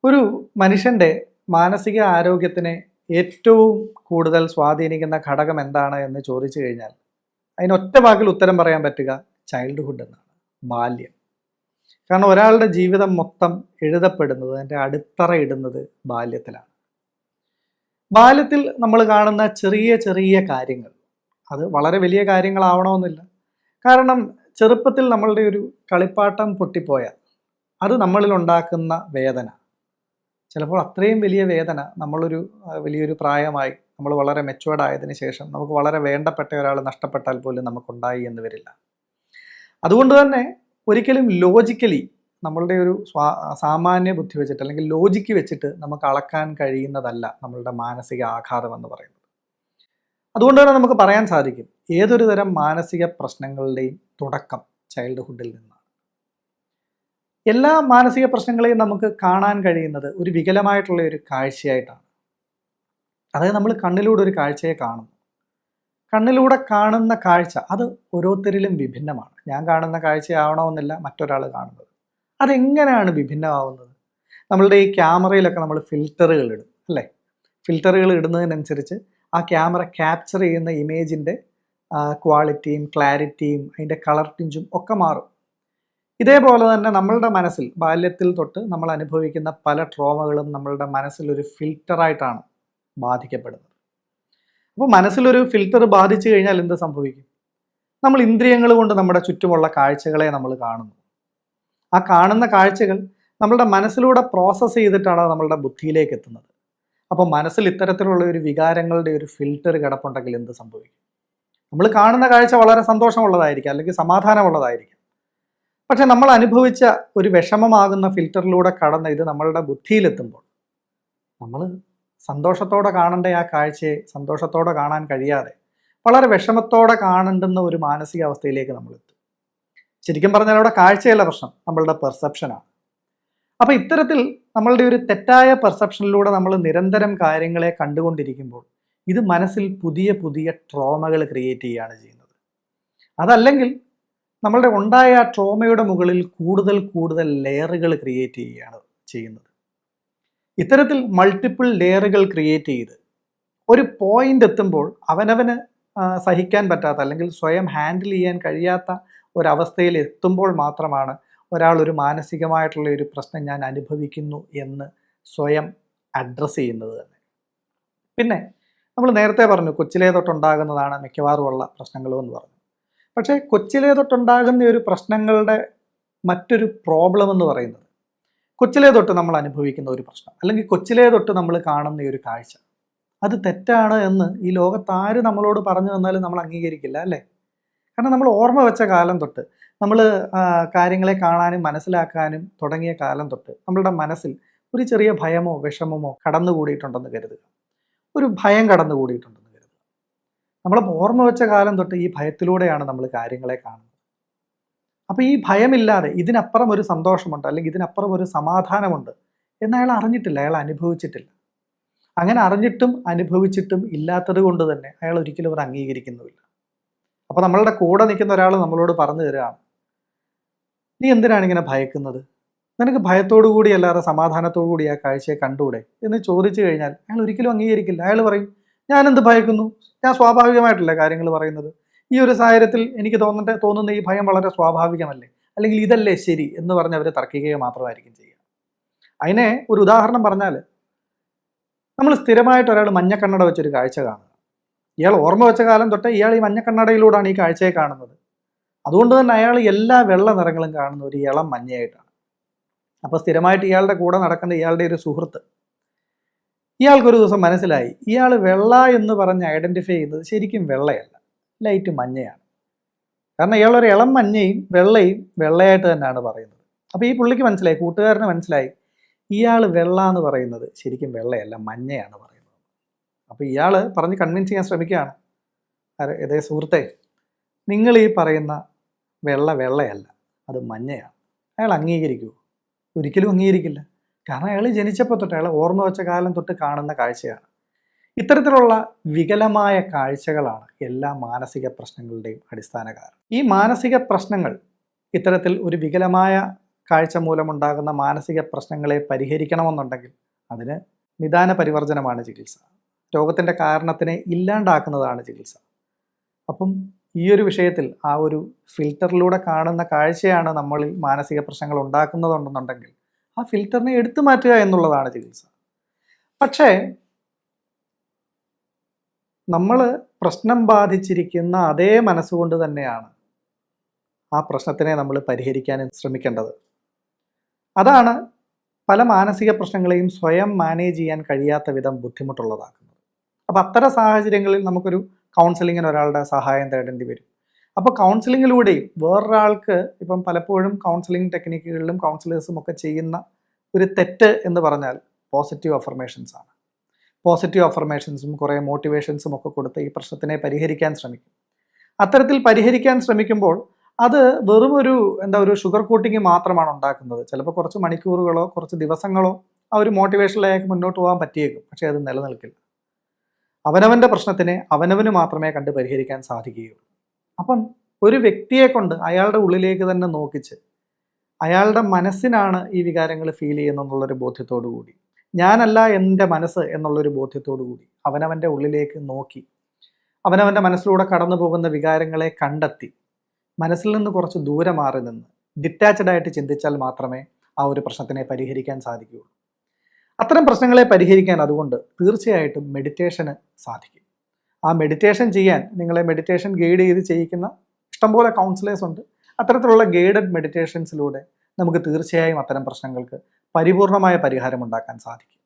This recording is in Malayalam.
ഒരു മനുഷ്യൻ്റെ മാനസിക ആരോഗ്യത്തിനെ ഏറ്റവും കൂടുതൽ സ്വാധീനിക്കുന്ന ഘടകം എന്താണ് എന്ന് ചോദിച്ചു കഴിഞ്ഞാൽ അതിന് ഒറ്റ വാക്കിൽ ഉത്തരം പറയാൻ പറ്റുക ചൈൽഡ്ഹുഡ് എന്നാണ്, ബാല്യം. കാരണം ഒരാളുടെ ജീവിതം മൊത്തം എഴുതപ്പെടുന്നത്, അതിൻ്റെ അടിത്തറ ഇടുന്നത് ബാല്യത്തിലാണ്. ബാല്യത്തിൽ നമ്മൾ കാണുന്ന ചെറിയ ചെറിയ കാര്യങ്ങൾ, അത് വളരെ വലിയ കാര്യങ്ങളാവണമെന്നില്ല. കാരണം ചെറുപ്പത്തിൽ നമ്മളുടെ ഒരു കളിപ്പാട്ടം പൊട്ടിപ്പോയാൽ അത് നമ്മളിൽ ഉണ്ടാക്കുന്ന വേദന, ചിലപ്പോൾ അത്രയും വലിയ വേദന വലിയൊരു പ്രായമായി നമ്മൾ വളരെ മെച്ചുവേർഡ് ആയതിനു ശേഷം നമുക്ക് വളരെ വേണ്ടപ്പെട്ട ഒരാൾ നഷ്ടപ്പെട്ടാൽ പോലും നമുക്കുണ്ടായി എന്ന് വരില്ല. അതുകൊണ്ട് തന്നെ ഒരിക്കലും ലോജിക്കലി നമ്മളുടെ ഒരു സാമാന്യ ബുദ്ധി വെച്ചിട്ട് അല്ലെങ്കിൽ ലോജിക്ക് വെച്ചിട്ട് നമുക്ക് അളക്കാൻ കഴിയുന്നതല്ല നമ്മളുടെ മാനസിക ആഘാതം എന്ന് പറയുന്നത്. അതുകൊണ്ട് തന്നെ നമുക്ക് പറയാൻ സാധിക്കും ഏതൊരു തരം മാനസിക പ്രശ്നങ്ങളുടെയും തുടക്കം ചൈൽഡ്ഹുഡിൽ നിന്നാണ്. എല്ലാ മാനസിക പ്രശ്നങ്ങളെയും നമുക്ക് കാണാൻ കഴിയുന്നത് ഒരു വികലമായിട്ടുള്ള ഒരു കാഴ്ചയായിട്ടാണ്. അതായത് നമ്മൾ കണ്ണിലൂടെ ഒരു കാഴ്ചയെ കാണുന്നു. കണ്ണിലൂടെ കാണുന്ന കാഴ്ച അത് ഓരോരുത്തരിലും വിഭിന്നമാണ്. ഞാൻ കാണുന്ന കാഴ്ചയാവണമെന്നില്ല മറ്റൊരാൾ കാണുന്നത്. അതെങ്ങനെയാണ് വിഭിന്നമാവുന്നത്? നമ്മളുടെ ഈ ക്യാമറയിലൊക്കെ നമ്മൾ ഫിൽറ്ററുകൾ ഇടും അല്ലേ? ഫിൽറ്ററുകൾ ഇടുന്നതിനനുസരിച്ച് ആ ക്യാമറ ക്യാപ്ചർ ചെയ്യുന്ന ഇമേജിൻ്റെ ക്വാളിറ്റിയും ക്ലാരിറ്റിയും അതിൻ്റെ കളർ ടിഞ്ചും ഒക്കെ മാറും. ഇതേപോലെ തന്നെ നമ്മളുടെ മനസ്സിൽ ബാല്യത്തിൽ തൊട്ട് നമ്മൾ അനുഭവിക്കുന്ന പല ട്രോമകളും നമ്മളുടെ മനസ്സിലൊരു ഫിൽറ്ററായിട്ടാണ് ബാധിക്കപ്പെടുന്നത്. അപ്പോൾ മനസ്സിലൊരു ഫിൽറ്റർ ബാധിച്ചു കഴിഞ്ഞാൽ എന്ത് സംഭവിക്കും? നമ്മൾ ഇന്ദ്രിയങ്ങൾ കൊണ്ട് നമ്മുടെ ചുറ്റുമുള്ള കാഴ്ചകളെ നമ്മൾ കാണുന്നു. ആ കാണുന്ന കാഴ്ചകൾ നമ്മളുടെ മനസ്സിലൂടെ പ്രോസസ്സ് ചെയ്തിട്ടാണ് നമ്മളുടെ ബുദ്ധിയിലേക്ക് എത്തുന്നത്. അപ്പോൾ മനസ്സിൽ ഇത്തരത്തിലുള്ള ഒരു വികാരങ്ങളുടെ ഒരു ഫിൽറ്റർ കിടപ്പുണ്ടെങ്കിൽ എന്ത് സംഭവിക്കും? നമ്മൾ കാണുന്ന കാഴ്ച വളരെ സന്തോഷമുള്ളതായിരിക്കും, അല്ലെങ്കിൽ സമാധാനമുള്ളതായിരിക്കും. പക്ഷെ നമ്മൾ അനുഭവിച്ച ഒരു വിഷമമാകുന്ന ഫിൽറ്ററിലൂടെ കടന്ന് ഇത് നമ്മളുടെ ബുദ്ധിയിലെത്തുമ്പോൾ നമ്മൾ സന്തോഷത്തോടെ കാണേണ്ട ആ കാഴ്ചയെ സന്തോഷത്തോടെ കാണാൻ കഴിയാതെ വളരെ വിഷമത്തോടെ കാണേണ്ടുന്ന ഒരു മാനസികാവസ്ഥയിലേക്ക് നമ്മൾ എത്തും. ശരിക്കും പറഞ്ഞാൽ അവിടെ കാഴ്ചയല്ല പ്രശ്നം, നമ്മളുടെ പെർസെപ്ഷനാണ്. അപ്പോൾ ഇത്തരത്തിൽ നമ്മളുടെ ഒരു തെറ്റായ പെർസെപ്ഷനിലൂടെ നമ്മൾ നിരന്തരം കാര്യങ്ങളെ കണ്ടുകൊണ്ടിരിക്കുമ്പോൾ ഇത് മനസ്സിൽ പുതിയ പുതിയ ട്രോമകൾ ക്രിയേറ്റ് ചെയ്യുകയാണ് ചെയ്യുന്നത്. അതല്ലെങ്കിൽ നമ്മളുടെ ഉണ്ടായ ആ ട്രോമയുടെ മുകളിൽ കൂടുതൽ കൂടുതൽ ലെയറുകൾ ക്രിയേറ്റ് ചെയ്യുകയാണ് ചെയ്യുന്നത്. ഇത്തരത്തിൽ മൾട്ടിപ്പിൾ ലെയറുകൾ ക്രിയേറ്റ് ചെയ്ത് ഒരു പോയിന്റ് എത്തുമ്പോൾ അവനവന് സഹിക്കാൻ പറ്റാത്ത അല്ലെങ്കിൽ സ്വയം ഹാൻഡിൽ ചെയ്യാൻ കഴിയാത്ത ഒരവസ്ഥയിൽ എത്തുമ്പോൾ മാത്രമാണ് ഒരാൾ ഒരു മാനസികമായിട്ടുള്ള ഒരു പ്രശ്നം ഞാൻ അനുഭവിക്കുന്നു എന്ന് സ്വയം അഡ്രസ്സ് ചെയ്യുന്നത് തന്നെ. പിന്നെ നമ്മൾ നേരത്തെ പറഞ്ഞു കൊച്ചിലേ തൊട്ടുണ്ടാകുന്നതാണ് മിക്കവാറും ഉള്ള പ്രശ്നങ്ങളെന്ന് പറഞ്ഞു. പക്ഷേ കൊച്ചിലേ തൊട്ടുണ്ടാകുന്ന ഒരു പ്രശ്നങ്ങളുടെ മറ്റൊരു പ്രോബ്ലം എന്ന് പറയുന്നത് കൊച്ചിലേ തൊട്ട് നമ്മൾ അനുഭവിക്കുന്ന ഒരു പ്രശ്നം അല്ലെങ്കിൽ കൊച്ചിലേ തൊട്ട് നമ്മൾ കാണുന്ന ഒരു കാഴ്ച അത് തെറ്റാണ് എന്ന് ഈ ലോകത്ത് ആര് നമ്മളോട് പറഞ്ഞു തന്നാലും നമ്മൾ അംഗീകരിക്കില്ല അല്ലേ? കാരണം നമ്മൾ ഓർമ്മ വെച്ച കാലം തൊട്ട് നമ്മൾ കാര്യങ്ങളെ കാണാനും മനസ്സിലാക്കാനും തുടങ്ങിയ കാലം തൊട്ട് നമ്മളുടെ മനസ്സിൽ ഒരു ചെറിയ ഭയമോ വിഷമമോ കടന്നുകൂടിയിട്ടുണ്ടെന്ന് കരുതുക. ഒരു ഭയം കടന്നുകൂടിയിട്ടുണ്ടെന്ന് കരുതുക. നമ്മൾ ഓർമ്മ വെച്ച കാലം തൊട്ട് ഈ ഭയത്തിലൂടെയാണ് നമ്മൾ കാര്യങ്ങളെ കാണുന്നത്. അപ്പോൾ ഈ ഭയമില്ലാതെ ഇതിനപ്പുറം ഒരു സന്തോഷമുണ്ട് അല്ലെങ്കിൽ ഇതിനപ്പുറം ഒരു സമാധാനമുണ്ട് എന്ന് അയാൾ അറിഞ്ഞിട്ടില്ല, അയാൾ അനുഭവിച്ചിട്ടില്ല. അങ്ങനെ അറിഞ്ഞിട്ടും അനുഭവിച്ചിട്ടും ഇല്ലാത്തത് കൊണ്ട് തന്നെ അയാൾ ഒരിക്കലും അത് അംഗീകരിക്കുന്നുമില്ല. അപ്പോൾ നമ്മളുടെ കൂടെ നിൽക്കുന്ന ഒരാൾ നമ്മളോട് പറഞ്ഞു തരികയാണ്, നീ എന്തിനാണ് ഇങ്ങനെ ഭയക്കുന്നത്? നിനക്ക് ഭയത്തോടു കൂടി അല്ലാതെ സമാധാനത്തോടു കൂടി ആ കാഴ്ചയെ കണ്ടുകൂടെ എന്ന് ചോദിച്ചു കഴിഞ്ഞാൽ അയാൾ ഒരിക്കലും അംഗീകരിക്കില്ല. അയാൾ പറയും, ഞാനെന്ത് ഭയക്കുന്നു, ഞാൻ സ്വാഭാവികമായിട്ടല്ലേ കാര്യങ്ങൾ പറയുന്നത്, ഈ ഒരു സാഹചര്യത്തിൽ എനിക്ക് തോന്നുന്ന ഈ ഭയം വളരെ സ്വാഭാവികമല്ലേ, അല്ലെങ്കിൽ ഇതല്ലേ ശരി എന്ന് പറഞ്ഞ് അവർ തർക്കിക്കുക മാത്രമായിരിക്കും ചെയ്യുക. അതിനെ ഒരു ഉദാഹരണം പറഞ്ഞാൽ, നമ്മൾ സ്ഥിരമായിട്ട് ഒരാൾ മഞ്ഞക്കണ്ണട വെച്ചൊരു കാഴ്ച കാണുക. ഇയാൾ ഓർമ്മ വെച്ച കാലം തൊട്ട് ഇയാൾ ഈ മഞ്ഞക്കണ്ണടയിലൂടെയാണ് ഈ കാഴ്ചയെ കാണുന്നത്. അതുകൊണ്ട് തന്നെ അയാൾ എല്ലാ വെള്ള നിറങ്ങളും കാണുന്ന ഒരു ഇളം മഞ്ഞയായിട്ടാണ്. അപ്പോൾ സ്ഥിരമായിട്ട് ഇയാളുടെ കൂടെ നടക്കുന്ന ഇയാളുടെ ഒരു സുഹൃത്ത്, ഇയാൾക്കൊരു ദിവസം മനസ്സിലായി ഇയാൾ വെള്ള എന്ന് പറഞ്ഞ് ഐഡൻറ്റിഫൈ ചെയ്യുന്നത് ശരിക്കും വെള്ളയല്ല, ലൈറ്റ് മഞ്ഞയാണ്. കാരണം ഇയാളൊരു ഇളം മഞ്ഞയും വെള്ളയും വെള്ളയായിട്ട് തന്നെയാണ് പറയുന്നത്. അപ്പോൾ ഈ പുള്ളിക്ക് മനസ്സിലായി, കൂട്ടുകാരന് മനസ്സിലായി, ഇയാൾ വെള്ള എന്ന് പറയുന്നത് ശരിക്കും വെള്ളയല്ല മഞ്ഞയാണ് പറയുന്നത്. അപ്പോൾ ഇയാൾ പറഞ്ഞ് കൺവിൻസ് ചെയ്യാൻ ശ്രമിക്കുകയാണ്, അതേ സുഹൃത്തെ, നിങ്ങൾ ഈ പറയുന്ന വെള്ളയല്ല, അത് മഞ്ഞയാണ്. അയാൾ അംഗീകരിക്കുമോ? ഒരിക്കലും അംഗീകരിക്കില്ല. കാരണം അയാൾ ജനിച്ചപ്പോൾ തൊട്ട് അയാൾ ഓർമ്മ വെച്ച കാലം തൊട്ട് കാണുന്ന കാഴ്ചയാണ്. ഇത്തരത്തിലുള്ള വികലമായ കാഴ്ചകളാണ് എല്ലാ മാനസിക പ്രശ്നങ്ങളുടെയും അടിസ്ഥാന കാരണം. ഈ മാനസിക പ്രശ്നങ്ങൾ ഇത്തരത്തിൽ ഒരു വികലമായ കാഴ്ച മൂലമുണ്ടാകുന്ന മാനസിക പ്രശ്നങ്ങളെ പരിഹരിക്കണമെന്നുണ്ടെങ്കിൽ അതിന് നിദാന പരിവർജനമാണ് ചികിത്സ. രോഗത്തിൻ്റെ കാരണത്തിനെ ഇല്ലാണ്ടാക്കുന്നതാണ് ചികിത്സ. അപ്പം ഈ ഒരു വിഷയത്തിൽ ആ ഒരു ഫിൽറ്ററിലൂടെ കാണുന്ന കാഴ്ചയാണ് നമ്മളിൽ മാനസിക പ്രശ്നങ്ങൾ ഉണ്ടാക്കുന്നതുണ്ടെന്നുണ്ടെങ്കിൽ ആ ഫിൽറ്ററിനെ എടുത്തു മാറ്റുക എന്നുള്ളതാണ് ചികിത്സ. പക്ഷേ നമ്മൾ പ്രശ്നം ബാധിച്ചിരിക്കുന്ന അതേ മനസ്സുകൊണ്ട് തന്നെയാണ് ആ പ്രശ്നത്തിനെ നമ്മൾ പരിഹരിക്കാൻ ശ്രമിക്കേണ്ടത്. അതാണ് പല മാനസിക പ്രശ്നങ്ങളെയും സ്വയം മാനേജ് ചെയ്യാൻ കഴിയാത്ത വിധം ബുദ്ധിമുട്ടുള്ളതാക്കുന്നത്. അപ്പോൾ അത്തരം സാഹചര്യങ്ങളിൽ നമുക്കൊരു കൗൺസിലിങ്ങിന് ഒരാളുടെ സഹായം തേടേണ്ടി വരും. അപ്പോൾ കൗൺസിലിങ്ങിലൂടെയും വേറൊരാൾക്ക് ഇപ്പം പലപ്പോഴും കൗൺസിലിംഗ് ടെക്നിക്കുകളിലും കൗൺസിലേഴ്സും ഒക്കെ ചെയ്യുന്ന ഒരു തെറ്റ് എന്ന് പറഞ്ഞാൽ പോസിറ്റീവ് അഫർമേഷൻസ് ആണ്. പോസിറ്റീവ് അഫർമേഷൻസും കുറേ മോട്ടിവേഷൻസും ഒക്കെ കൊടുത്ത് ഈ പ്രശ്നത്തിനെ പരിഹരിക്കാൻ ശ്രമിക്കും. അത്തരത്തിൽ പരിഹരിക്കാൻ ശ്രമിക്കുമ്പോൾ അത് വെറും ഒരു ഷുഗർ കോട്ടിങ് മാത്രമാണ് ഉണ്ടാക്കുന്നത്. ചിലപ്പോൾ കുറച്ച് മണിക്കൂറുകളോ കുറച്ച് ദിവസങ്ങളോ ആ ഒരു മോട്ടിവേഷനിലേക്ക് മുന്നോട്ട് പോകാൻ പറ്റിയേക്കും. പക്ഷേ അത് നിലനിൽക്കില്ല. അവനവൻ്റെ പ്രശ്നത്തിനെ അവനവന് മാത്രമേ കണ്ട് പരിഹരിക്കാൻ സാധിക്കുകയുള്ളൂ. അപ്പം ഒരു വ്യക്തിയെ കൊണ്ട് അയാളുടെ ഉള്ളിലേക്ക് തന്നെ നോക്കിച്ച് അയാളുടെ മനസ്സിനാണ് ഈ വികാരങ്ങൾ ഫീൽ ചെയ്യുന്നതെന്നുള്ളൊരു ബോധ്യത്തോടു കൂടി, ഞാനല്ല എൻ്റെ മനസ്സ് എന്നുള്ളൊരു ബോധ്യത്തോടു കൂടി അവനവൻ്റെ ഉള്ളിലേക്ക് നോക്കി അവനവൻ്റെ മനസ്സിലൂടെ കടന്നു പോകുന്ന വികാരങ്ങളെ കണ്ടെത്തി മനസ്സിൽ നിന്ന് കുറച്ച് ദൂരെ മാറി നിന്ന് ഡിറ്റാച്ച്ഡ് ആയിട്ട് ചിന്തിച്ചാൽ മാത്രമേ ആ ഒരു പ്രശ്നത്തിനെ പരിഹരിക്കാൻ സാധിക്കുകയുള്ളൂ. അത്തരം പ്രശ്നങ്ങളെ പരിഹരിക്കാൻ അതുകൊണ്ട് തീർച്ചയായിട്ടും മെഡിറ്റേഷന് സാധിക്കും. ആ മെഡിറ്റേഷൻ ചെയ്യാൻ നിങ്ങളെ മെഡിറ്റേഷൻ ഗൈഡ് ചെയ്ത് ചെയ്യിക്കുന്ന ഇഷ്ടംപോലെ കൗൺസിലേഴ്സ് ഉണ്ട്. അത്തരത്തിലുള്ള ഗൈഡഡ് മെഡിറ്റേഷൻസിലൂടെ നമുക്ക് തീർച്ചയായും അത്തരം പ്രശ്നങ്ങൾക്ക് പരിപൂർണമായ പരിഹാരം ഉണ്ടാക്കാൻ സാധിക്കും.